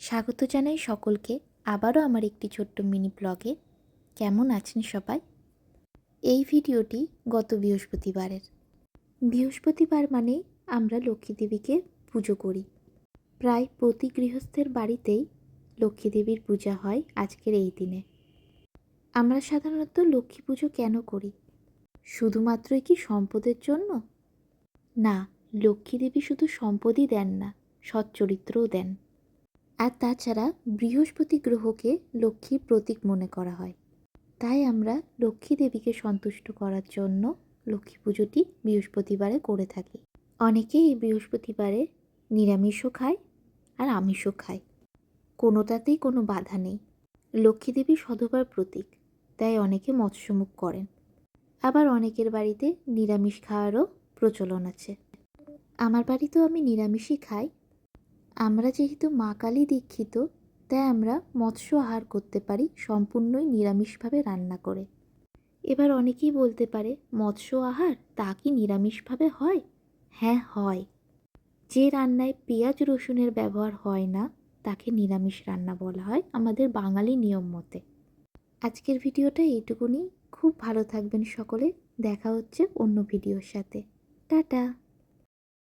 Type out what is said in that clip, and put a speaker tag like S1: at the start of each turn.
S1: স্বাগত জানাই সকলকে আবারও আমার একটি ছোট্ট মিনি ব্লগে। কেমন আছেন সবাই? এই ভিডিওটি গত বৃহস্পতিবারের। বৃহস্পতিবার মানেই আমরা লক্ষ্মী দেবীকে পুজো করি। প্রায় প্রতি গৃহস্থের বাড়িতেই লক্ষ্মী দেবীর পূজা হয় আজকের এই দিনে। আমরা সাধারণত লক্ষ্মী পুজো কেন করি? শুধুমাত্রই কি সম্পদের জন্য? না, লক্ষ্মী দেবী শুধু সম্পদই দেন না, সৎ চরিত্রও দেন। আর তাছাড়া বৃহস্পতি গ্রহকে লক্ষ্মীর প্রতীক মনে করা হয়। তাই আমরা লক্ষ্মী দেবীকে সন্তুষ্ট করার জন্য লক্ষ্মী পুজোটি বৃহস্পতিবারে করে থাকি। অনেকেই এই বৃহস্পতিবারে নিরামিষও খায় আর আমিষও খায়, কোনোটাতেই কোনো বাধা নেই। লক্ষ্মী দেবী সধবার প্রতীক, তাই অনেকে মৎস্যমুখ করেন। আবার অনেকের বাড়িতে নিরামিষ খাওয়ারও প্রচলন আছে। আমার বাড়িতেও আমি নিরামিষই খাই। আমরা যেহেতু মা কালী দীক্ষিত, তাই আমরা মৎস্য আহার করতে পারি সম্পূর্ণই নিরামিষভাবে রান্না করে। এবার অনেকেই বলতে পারে, মৎস্য আহার তা কি নিরামিষভাবে হয়? হ্যাঁ, হয়। যে রান্নায় পেঁয়াজ রসুনের ব্যবহার হয় না তাকে নিরামিষ রান্না বলা হয় আমাদের বাঙালি নিয়ম মতে। আজকের ভিডিওটা এইটুকুনি। খুব ভালো থাকবেন সকলে। দেখা হচ্ছে অন্য ভিডিওর সাথে। টাটা।